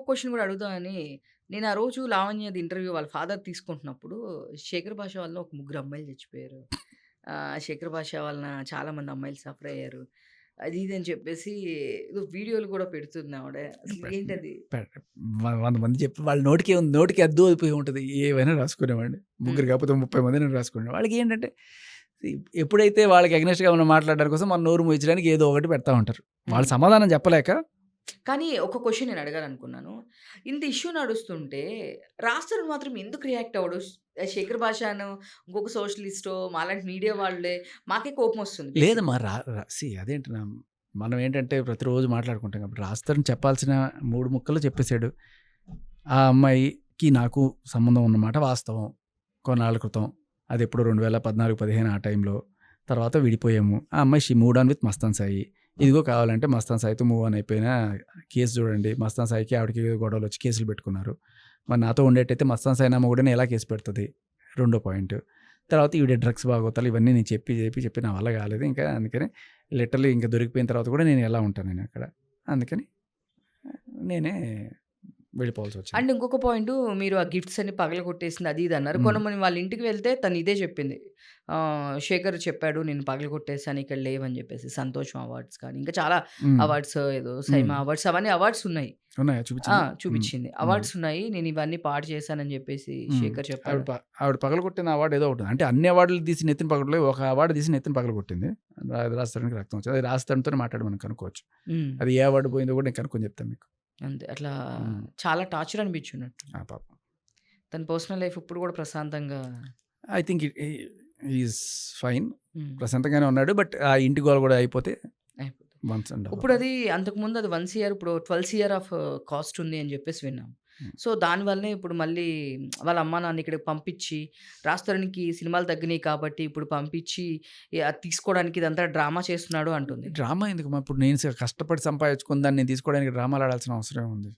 Question గూడా అడుగుదామని నేను ఆ రోజు లావణ్యది ఇంటర్వ్యూ వాళ్ళ ఫాదర్ తీసుకుంటున్నప్పుడు, శేఖర్ భాష వల్ల ఒక ముగ్గురు అమ్మాయిలు చచ్చిపోయారు. శేఖర్ భాష వలన చాలామంది అమ్మాయిలు సఫర్ అయ్యారు. అది ఇది అని చెప్పేసి ఏదో వీడియోలు గూడా పెడుతుంది ఆవిడ. అసలు పె ఏంటది? పె 100 మంది చెప్పి వాళ్ళ నోటికి అద్దు అయిపోయి ఉంటది. ఏవైనా రాసుకునేవాడిని. హ్మ్. ముగ్గురు కాకపోతే 30 మందిని రాసుకునేవాడిని. వాళ్ళకేంటంటే ఎప్పుడైతే వాళ్ళకి అగైనెస్ట్‌గా ఏమన్నా మాట్లాడడం కోసం మన నోరు మూయించడానికి ఏదో ఒకటి పెడతా ఉంటారు. వాళ్ళు హ్మ్. సమాధానం చెప్పలేక కానీ ఒక క్వెషన్ నేను అడగాలనుకున్నాను. ఇంత ఇష్యూ నడుస్తుంటే రాష్ట్రం మాత్రం ఎందుకు రియాక్ట్ అవ్వడు? శేఖర్ భాషాను ఇంకొక సోషలిస్టో మాలాంటి మీడియా వాళ్ళే మాకే కోపమొస్తుంది బేసిక్‌గా. లేదమ్మా రా రా సీ అదేంటి మనం ఏంటంటే ప్రతిరోజు మాట్లాడుకుంటాం కాబట్టి రాస్తారని చెప్పాల్సిన 3 ముక్కలు చెప్పేసాడు. ఆ అమ్మాయికి నాకు సంబంధం ఉన్నమాట వాస్తవం. కొన్నాళ్ళ క్రితం. అదెప్పుడో 2014, 15 ఆ టైంలో. తర్వాత విడిపోయాము. ఆ అమ్మాయి she moved on with Mastan Sai. ఇదిగో కావాలంటే మస్తాన్ సాయితో మూవ్ ఆన్ అయిపోయిన కేస్ చూడండి. మస్తాన్ సాయికి ఆవిడకి గొడవలొచ్చి కేసులు పెట్టుకున్నారు. మరి నాతో ఉండేట్టయితే మస్తాన్ సాయి నా మొగుడని ఎలా కేసు పెడతది? రెండో పాయింట్. తర్వాత ఈవిడ డ్రగ్స్ బాగోతాలు ఇవన్నీ నేను చెప్పి నా వల్ల కాలేదు. ఇంకా అందుకని లిటరల్లీ ఇంక దొరికిపోయిన తర్వాత కూడా నేను ఎలా ఉంటాను నేనక్కడ. అందుకని నేనే వెళ్ళిపోవాల్సొచ్చింది. అండ్ ఇంకొక పాయింటు మీరు ఆ గిఫ్ట్స్ అన్ని పగలగొట్టేసింది అది ఇది అన్నారు. హ్మ్. కొంతమంది వాళ్ళ ఇంటికి వెళ్తే తను ఇదే చెప్పింది. శేఖర్ చెప్పాడు నేను పగలగొట్టేసాను ఇక్కడ లేవని చెప్పేసి. సంతోషం అవార్డ్స్ కానీ ఇంకా చాలా హ్మ్. అవార్డ్స్ ఏదో హ్మ్. సైమా అవార్డ్స్ అవన్నీ అవార్డ్స్ ఉన్నాయి. ఉన్నాయా చూపించిందా? హ్మ్. చూపిచ్చింది. హ్మ్. అవార్డ్స్ ఉన్నాయి. నేను ఇవన్నీ పాడు చేశానని చెప్పేసి హ్మ్. శేఖర్ ఆవిడ చెప్పాడు. ప ఆవిడ పగలగొట్టిన అవార్డ్ ఏదో ఒకటి ఉంది. అంటే అన్ని అవార్డులు తీసి నెత్తిన పగలగొట్టలేదు. ఒక అవార్డ్ తీసి నెత్తిన పగలగొట్టింది. రాజస్థాన్‌కి రక్తం వచ్చింది. అది రాజస్థాన్‌తోనే మాట్లాడి మనం కనుక్కోవచ్చు. హ్మ్. అది ఏ అవార్డ్ పోయిందో కూడా నేను కనుక్కొని చెప్తాను మీకు. అంతే. అట్లా హ్మ్. చాలా టార్చర్ అనిపించున్నట్టు. ఆ! పాపం. తన పర్సనల్ లైఫ్ ఇప్పుడు కూడా ప్రశాంతంగా I think he is fine. హ్మ్. ప్రశాంతంగానే ఉన్నాడు. బట్ ఆ ఇంటి గోల కూడా అయిపోతే అయిపోతుంది. Once and all. ఇప్పుడది అంతకుముందు అది 1 సిఆర్ ఇప్పుడు 12 సిఆర్ ఆఫ్ కాస్ట్ ఉంది అని జెప్పేసి విన్నాం. హ్మ్. సో, దానివల్లనే ఇప్పుడు మళ్ళీ వాళ్ళ అమ్మా, నాన్న ఇక్కడికి పంపించి, రాజ్ తరుణ్‌కి సినిమాలు తగ్గినాయి కాబట్టి ఇప్పుడు పంపించి అది తీసుకోవడానికి ఇదంతా డ్రామా చేస్తున్నాడు అంటుంది. డ్రామా ఎందుకమ్మా? ఇప్పుడు నేను కష్టపడి సంపాదించుకున్న దాన్ని నేను తీసుకోవడానికి డ్రామాలు ఆడాల్సిన అవసరం ఏముంది?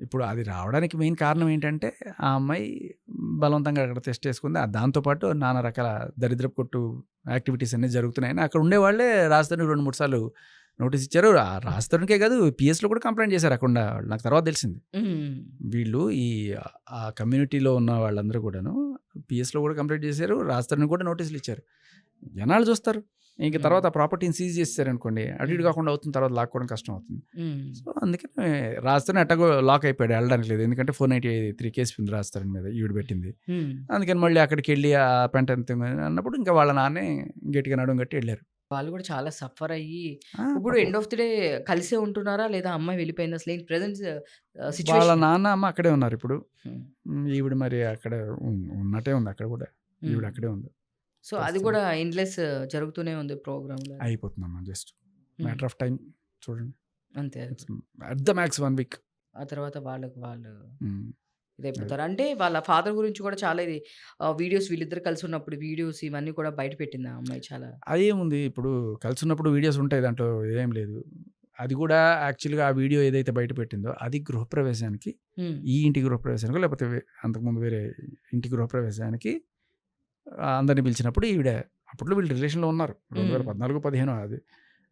ఇప్పుడు అది రావడానికి మెయిన్ కారణం ఏంటంటే, ఆ అమ్మాయి బలవంతంగా అక్కడ టెస్ట్ చేసుకుంది. దాంతో పాటు నానా రకాల దరిద్రపు కొట్టు యాక్టివిటీస్ అన్నీ జరుగుతున్నాయని అక్కడ ఉండేవాళ్ళే రాజ్ తరుణ్‌కి 2, 3 సార్లు నోటీస్ ఇచ్చారు. రాజ్ తరుణ్‌కే కాదు పీఎస్‌లో కూడా కంప్లెయింట్ చేశారు అక్కడ ఉండేవాళ్ళు. నాకు తర్వాత తెలిసింది. హ్మ్. వీళ్ళు ఆ కమ్యూనిటీలో ఉన్న వాళ్ళందరూ కూడాను పీఎస్‌లో కూడా కంప్లెయింట్ చేశారు. రాజ్ తరుణ్‌కి కూడా నోటీసులు ఇచ్చారు. జనాలు చూస్తారు. ఇంక హ్మ్. తర్వాత ఆ ప్రాపర్టీని సీజ్ చేసేసారనుకోండి, అటు ఇటు హ్మ్. కాకుండా అవుతుంది. తర్వాత లాక్కోవడం కష్టం అవుతుంది. హ్మ్. సో, అందుకని రాజతరుణ్ ఎట్లాగో లాక్ అయిపోయాడు. ఎళ్ళడానికి లేదు. ఎందుకంటే 493 కేస్ ఉంది రాజతరుణ్ మీద ఈవిడ పెట్టింది. హ్మ్. అందుకని మళ్ళీ అక్కడికెళ్ళి ఆ పెంట అన్నప్పుడు ఇంకా వాళ్ళ నాన్నే గట్టిగా నడుం కట్టి ఎళ్లారు. వాళ్ళు గూడా చాలా సఫర్ అయ్యి, ఇప్పుడు పాపం. ఎండ్ ఆఫ్ ది డే కలిసే ఉంటున్నారా? లేదా అమ్మాయి వెళ్ళిపోయిందా? అసలు ఏంటి ప్రెజెంట్ వాళ్ళ సిట్యుయేషన్? నాన్న, అమ్మ అక్కడే ఉన్నారిప్పుడు. హ్మ్. ఈవిడ మరి అక్కడ ఉన్నట్టే ఉంది అక్కడ కూడా. హ్మ్. ఈవిడ అక్కడే ఉంది సో, అది ప్రస్తుతం. గూడా ఎండ్‌లెస్ జరుగుతూనే ఉంది ప్రోగ్రామ్‌లో. అయిపోతుందమ్మా just hmm. Matter of time చూడండి. అంతే. It's at the max 1 week. ఆ తర్వాత వాళ్ళకి వాళ్ళు హ్మ్. అది. ఇదైపోతారు. అంటే వాళ్ళ ఫాదర్ గురించి కూడా చాలా ఇది వీడియోస్ వీళ్ళిద్దరు కలిసి ఉన్నప్పుడు వీడియోస్ ఇవన్నీ కూడా బయట పెట్టింది ఆ అమ్మాయి చాలా. అదేముంది ఇప్పుడు కలిసున్నప్పుడు వీడియోస్ ఉంటాయి దాంట్లో ఏం లేదు. అది కూడా యాక్చువల్‌గా ఆ వీడియో ఏదైతే బయట పెట్టిందో అది గృహప్రవేశానికి, హ్మ్. ఈ ఇంటి గృహప్రవేశానికో లేకపోతే అంతకుముందు వేరే ఇంటి గృహప్రవేశానికి అందరిని పిలిచినప్పుడు ఈవిడ అప్పట్లో వీళ్ళు రిలేషన్‌లో ఉన్నారు. హ్మ్. 2014, 15 అది.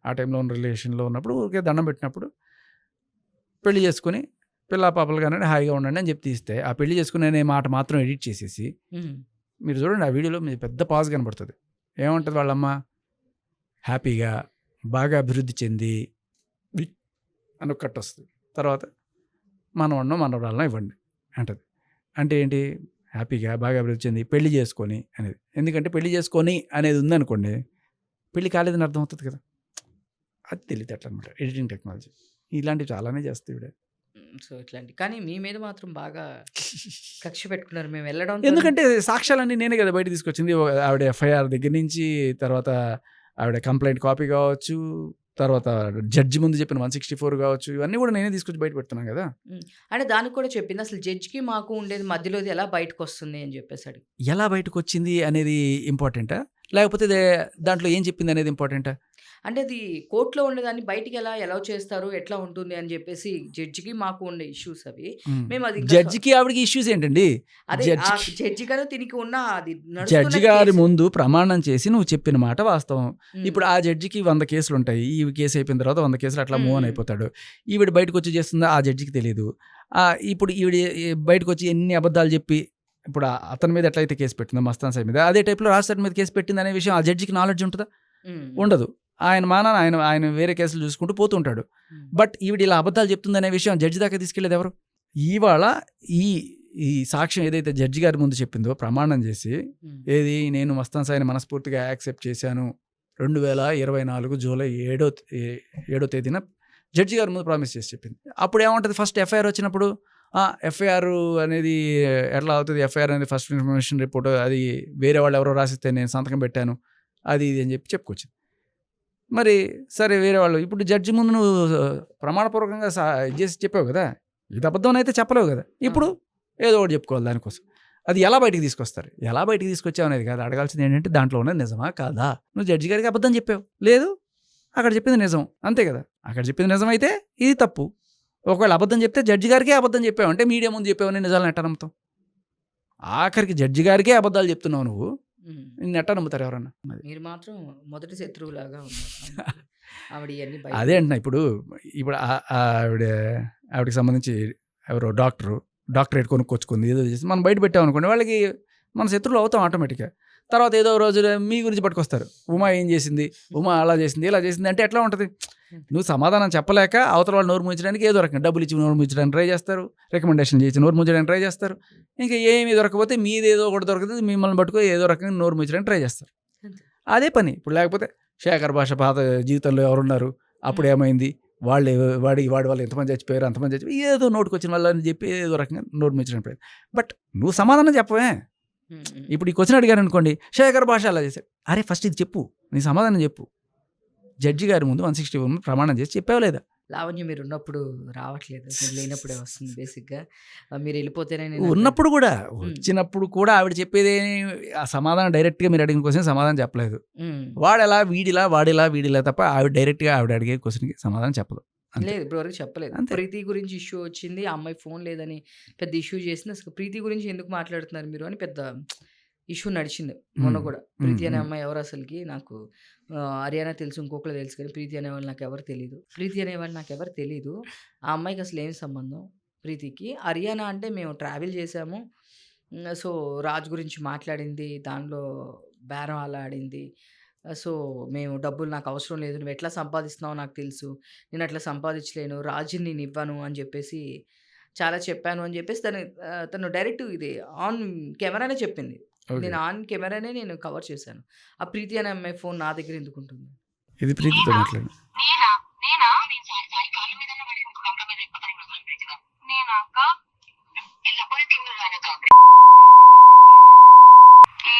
ఆ టైంలో ఉన్న రిలేషన్‌లో ఉన్నప్పుడు ఊరికే దండం పెట్టినప్పుడు పెళ్లి చేసుకొని పిల్లా పాపలు కనండి హాయిగా ఉండండి అని చెప్పి తీస్తే, ఆ పెళ్లి చేసుకుని అనే మాట మాత్రం ఎడిట్ చేసేసి హ్మ్. మీరు చూడండి ఆ వీడియోలో మీకు పెద్ద పాజ్ కనపడుతది. ఏమంటది వాళ్ళమ్మ? హ్యాపీగా, బాగా అభివృద్ధి చెంది అని ఒక కట్టొస్తది. తర్వాత మనవడినో, మనవరాలనో ఇవ్వండి అంటది. అంటే ఏంటి? హ్యాపీగా, బాగా అభివృద్ధి చెంది పెళ్లి చేసుకొని అనేది. ఎందుకంటే పెళ్లి చేసుకొని అనేది ఉందనుకోండి, పెళ్లి కాలేదని అర్థమవుతది కదా! అది తెలివితేటలనమాట. Editing technology. ఇలాంటివి చాలానే చేస్తది ఈవిడ. సో, ఇట్లాంటి కానీ మీ మీద మాత్రం బాగా కక్ష పెట్టుకున్నారు. మేము వెళ్ళడంతోనే ఎందుకంటే సాక్ష్యాలన్నీ నేనే కదా బయటకి తీసుకొచ్చింది. ఆవిడ ఎఫ్ఐఆర్ దగ్గర నుంచి, తర్వాత ఆవిడ కంప్లెయింట్ కాపీ కావచ్చు, తర్వాత జడ్జి ముందు చెప్పిన 164 కావచ్చు, ఇవన్నీ కూడా నేనే తీసుకొచ్చి బయట పెడుతున్నాను కదా! హ్మ్. అంటే దానికి కూడా చెప్పింది. అసలు జడ్జ్‌కి మాకు ఉండేది మధ్యలోది ఎలా బయటకొస్తుంది అని జెప్పేసి అడిగి. ఎలా బయటకొచ్చింది అనేది ఇంపార్టెంటా? లేకపోతే దాంట్లో ఏం చెప్పిందనేది ఇంపార్టెంటా? అంటే అది కోర్ట్‌లో ఉండేదాన్ని బయటికెలా అలౌ చేస్తారు? ఎట్లా ఉంటుంది అని జెప్పేసి జడ్జికి మాకు ఉండే ఇష్యూస్ అవి. మేము అది ఇంకా జడ్జికి ఆవిడకి ఇష్యూస్ ఏంటండి? అదే ఆ జడ్జికి జడ్జి గారు తినికి ఉన్న అది జడ్జి నడుస్తున్నది గారి కేసు. ముందు ప్రమాణం చేసి నువ్వు చెప్పిన మాట వాస్తవం. హ్మ్. ఇప్పుడు ఆ జడ్జికి 100 కేసులుంటాయి. ఈ కేసు అయిపోయిన తర్వాత 100 కేసులు అట్లా హ్మ్. మూవ్ ఆన్ హ్మ్. అయిపోతాడు. ఈవిడ బయటకొచ్చి చేస్తుందా ఆ జడ్జికి తెలీదు. ఇప్పుడు ఈవిడ బయటకొచ్చి ఎన్ని అబద్ధాలు చెప్పి ఇప్పుడు అతని మీద ఎట్లయితే కేసు పెట్టిందో మస్తాన్ సాయి మీద, అదే టైప్‌లో రాజ్ సార్ మీద కేసు పెట్టిందనే విషయం ఆ జడ్జికి నాలెడ్జ్ ఉంటదా? హ్మ్. ఉండదు. ఆయన మానాన ఆయన వేరే కేసులు చూసుకుంటూ పోతుంటాడు. హ్మ్. బట్ ఈవిడ ఇలా అబద్ధాలు చెప్తుందనే విషయం జడ్జి దాకా తీసుకెళ్ళేది ఎవరు? ఇవాళ ఈ ఈ సాక్ష్యం ఏదైతే జడ్జి గారి ముందు చెప్పిందో ప్రమాణం చేసి, హ్మ్. ఏది నేను మస్తాన్ సాయిని మనస్ఫూర్తిగా యాక్సెప్ట్ చేశాను. 2024 జూలై 7వ తేదీన జడ్జి గారి ముందు ప్రామిస్ చేసి చెప్పింది. అప్పుడేముంటది ఫస్ట్ ఎఫ్ఐఆర్ వచ్చినప్పుడు, ఎఫ్ఐఆర్ అనేది ఎట్లా అవుతది? ఎఫ్ఐఆర్ అనేది ఫస్ట్ ఇన్ఫర్మేషన్ రిపోర్ట్ అది వేరే వాళ్ళు ఎవరో రాసిస్తే నేను సంతకం పెట్టాను. అది ఇది అని చెప్పి చెప్పుకొచ్చింది. మరి సరే వేరే వాళ్ళు ఇప్పుడు జడ్జి ముందు నువ్వు ప్రమాణపూర్వకంగా ఇది చేసి చెప్పావు కదా! ఇది అబద్ధం అయితే చెప్పలేవు కదా! ఇప్పుడు అవును. ఏదో ఒకటి చెప్పుకోవాలి దానికోసం. అది ఎలా బయటికి తీసుకొస్తారు? ఎలా బయటికి తీసుకొచ్చావు అనేది కాదు. అడగాల్సింది ఏంటంటే దాంట్లో ఉన్నది నిజమా? కాదా? నువ్వు జడ్జి గారికి అబద్ధం చెప్పావు. లేదు అక్కడ చెప్పింది నిజం. అంతే కదా! అక్కడ చెప్పింది నిజమైతే ఇది తప్పు. ఒకవేళ అబద్ధం చెప్తే జడ్జి గారికే అబద్ధం చెప్పావు అంటే మీడియా ముందు చెప్పావని నిజాలను ఎట్ట నమ్ముతాం? ఆఖరికి జడ్జి గారికే అబద్ధాలు చెప్తున్నావు నువ్వు. హ్మ్. నిన్నెట్టా నమ్ముతారు ఎవరన్నా? అది. మీరు మాత్రం మొదటి శత్రువులాగా ఉన్నారు ఆమెకి. ఆవిడ ఇయన్నీ బయట అదే అంటున్నా. ఇప్పుడు ఆవిడకి సంబంధించి ఎవరో డాక్టరేట్ కొనుక్కొచ్చుకుంది. ఏదో చేసి మనం బయట పెట్టామనుకోండి వాళ్ళకి మన శత్రువులు అవుతాం ఆటోమేటిక్‌గా. తర్వాత ఏదో రోజు మీ గురించి పట్టుకొస్తారు. ఉమా ఏం చేసింది? ఉమా అలా చేసింది, ఇలా చేసింది అంటే ఎట్లా ఉంటది? నువ్వు సమాధానం చెప్పలేక అవతల వాళ్ళు నోరు మూయించడానికి ఏదో రకంగా డబ్బులు ఇచ్చి నోరు మూయించడానికి ట్రై చేస్తారు. రికమెండేషన్ చేసి నోరు మూయించడానికి ట్రై చేస్తారు. ఇంకా ఏమీ దొరకకపోతే మీదేదో ఒకటి దొరుకుతది. మిమ్మల్ని పట్టుకొని ఏదో రకంగా నోరు మూయించడానికి ట్రై చేస్తారు. అంతే. అదే పని. ఇప్పుడు లేకపోతే శేఖర్ భాష పాత జీవితంలో ఎవరున్నారు? అప్పుడు హ్మ్. ఏమైంది? వాడి వల్ల ఎంతమంది చచ్చిపోయారు, అంతమంది చచ్చిపోయారు. ఏదో నోటికొచ్చిన వాళ్ళని చెప్పి ఏదో రకంగా నోరు మూయించడానికి ప్రయత్నం. బట్ నువ్వు సమాధానం చెప్పవే. హ్మ్. హ్మ్. ఇప్పుడు ఈ క్వెషన్ అడిగారనుకోండి, శేఖర్ భాష అలా చేశాడు. అరే ఫస్ట్ ఇది చెప్పు. నీ సమాధానం చెప్పు. జడ్జి గారి ముందు 161 ముందు ప్రమాణం చేసి చెప్పావా లేదా? లావణ్య మీరున్నప్పుడు రావట్లేదు. మీరు లేనప్పుడే వస్తుంది బేసిక్‌గా. మీరెళ్ళిపోతేనే నేను ఉన్నప్పుడు కూడా, హ్మ్. వచ్చినప్పుడు కూడా ఆవిడ చెప్పేదేమి ఆ సమాధానం డైరెక్ట్‌గా మీరు అడిగిన క్వెషన్ సమాధానం చెప్పలేదు. హ్మ్. వీడిలా తప్ప ఆవిడ డైరెక్ట్‌గా ఆవిడ అడిగే క్వెషన్‌కి సమాధానం చెప్పదు. అంతే. లేదు. ఇప్పటివరకు చెప్పలేదు. అంతే. ప్రీతి గురించి ఇష్యూ వచ్చింది. ఆ అమ్మాయి ఫోన్ లేదని పెద్ద ఇష్యూ చేసింది. అసలు ప్రీతి గురించి ఎందుకు మాట్లాడుతున్నారు మీరు అని పెద్ద ఇష్యూ నడిచింది. మొన్న హ్మ్. గూడా. హ్మ్. ప్రీతి అనే హ్మ్. అమ్మాయి ఎవరు అసలకి నాకు హర్యానా తెలుసు. ఇంకొకళ్ళు తెలుసు కానీ ప్రీతి అనేవాళ్ళు నాకెవరు తెలీదు. ప్రీతి అనేవాళ్ళు నాకెవరు తెలీదు. ఆ అమ్మాయికి అసలు ఏం సంబంధం ప్రీతికి. హర్యానా అంటే మేము ట్రావెల్ చేసాము. సో, రాజ్ గురించి మాట్లాడింది. దానిలో బేరం అలా ఆడింది. సో, మేము డబ్బులు నాకవసరం లేదు. నువ్వెట్లా సంపాదిస్తున్నావో నాకు తెలుసు. నేనట్లా సంపాదించలేను. రాజుని నేనివ్వను అని జెప్పేసి చాలా చెప్పాను అని జెప్పేసి తను డైరెక్ట్ ఇది ఆన్ కెమెరానే చెప్పింది. ఓకే. నేను ఆన్ కెమెరానే నేను కవర్ చేశాను. ఆ ప్రీతి అనే అమ్మాయి ఫోన్ నా దగ్గర ఎందుకుంటుంది? ఇది ప్రీతితో మాట్లాడు. నేనా? నేనా? నేను సాయి కాళ్ళ మీదనే పడి కంప్ల మీద అయిపోతాను ఇప్పుడు ప్రీతిగా. నేనా అక్క? ఎల్లప్పుడూ తింగరు ఆయనక.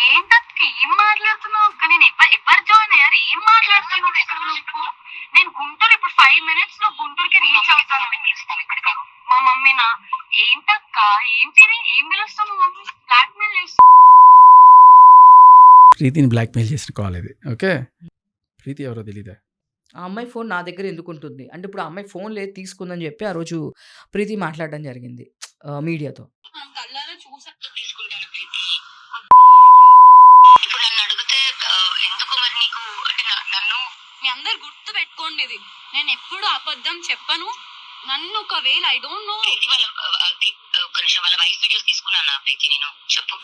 ఏంటక్క ఏం మాట్లాడుతున్నావు అక్క? నేను ఎవరు జాయిన్ అయ్యారు? ఏం మాట్లాడుతున్నావు అసలు నువ్వు? నేను గుంటూరు ఇప్పుడు 5 మినిట్స్ లో గుంటూరుకి రీచ్ అవుతాను. మా మమ్మీనా? ఏంటక్క? ఏంటిది? ఏం పిలుస్తావు మా మమ్మీ? బ్లాక్‌మెయిల్ చేస్తున్నావు. ప్రీతిని బ్లాక్‌మెయిల్ చేసిన కాల్ ఇది. ఓకే. ప్రీతి ఎవరో తెలీదా? ఆ అమ్మాయి ఫోన్ నా దగ్గర ఎందుకుంటుంది? అంటే ఇప్పుడు ఆ అమ్మాయి ఫోన్ లేదు తీసుకుందని జెప్పి ఆ రోజు ప్రీతి మాట్లాడడం జరిగింది మీడియాతో. కళ్ళారా చూసా తీసుకుంటాను ప్రీతి. ఇప్పుడు నన్ను అడిగితే ఎందుకు మరి నీకు అంటే నన్ను మీ అందరు గుర్తు పెట్టుకోండి ఇది. నేను ఎప్పుడు అబద్ధం చెప్పను. నన్ను ఒకవేళ ఐ డోంట్ నో వాళ్ళ ఒక నిమిషం వాళ్ళ వైఫ్ వీడియోస్ తీసుకున్నాను ప్రీతి నేను చెప్పు.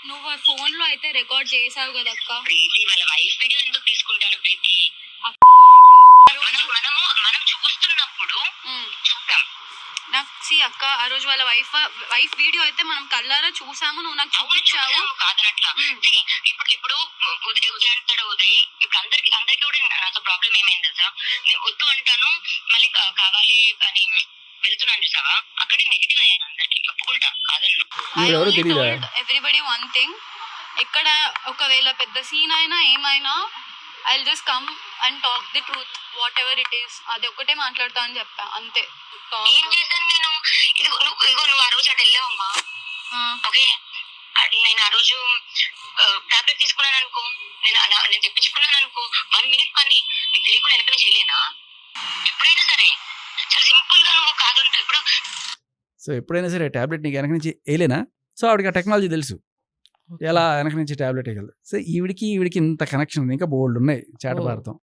నువ్వు ఫోన్ లో అయితే రికార్డ్ చేసావు కదా అక్క. ప్రీతి వాళ్ళ వైఫ్ వీడియో ఎందుకు తీసుకుంటాను ప్రీతి? మనం చూస్తున్నప్పుడు చూసాం. నాకు అక్క ఆ రోజు వాళ్ళ వైఫ్ వీడియో అయితే మనం కళ్ళారా చూసాము. నువ్వు నాకు చూపించావు కాదనట్లా. ఇప్పుడు ఉదయ్ ఇప్పుడు అందరికి కూడా నాతో ప్రాబ్లం ఏమైంది తెలుసా? నేను వద్దు అంటాను మళ్ళీ కావాలి అని వెళ్తున్నాను చూసావా? అక్కడే నెగిటివ్ అయ్యాను అందరికి ఒప్పుకుంటా కాదన్ను. ఎవ్రీబడి వన్ థింగ్ ఎక్కడ ఒకవేళ పెద్ద సీన్ అయినా ఏమైనా I just come and talk the truth what ever it is. అది ఒక్కటే మాట్లాడతా అని చెప్పా అంతే. ఏం చేశాను నేను? నువ్వు ఆ రోజు అటు వెళ్ళావమ్మా. ఓకే నేను ఆ రోజు టాబ్లెట్ తీసుకున్నాను అనుకో, నేను తెప్పించుకున్నాను అనుకో, 1 minute పని నీకు తెలియకుండా వెనకనే చేయలేనా? ఎప్పుడైనా సరే చాలా సింపుల్ గా నువ్వు కాదంటే ఇప్పుడు సో ఎప్పుడైనా సరే టాబ్లెట్ నీకు వెనక నుంచి వేయలేనా? సో ఆవిడకి ఆ టెక్నాలజీ తెలుసు ఎలా వెనక నుంచి టాబ్లెట్ వేయగలదు. సో ఈవిడికి ఇంత కనెక్షన్ ఉంది. ఇంకా బోల్డ్ ఉన్నాయి చేట భారతం.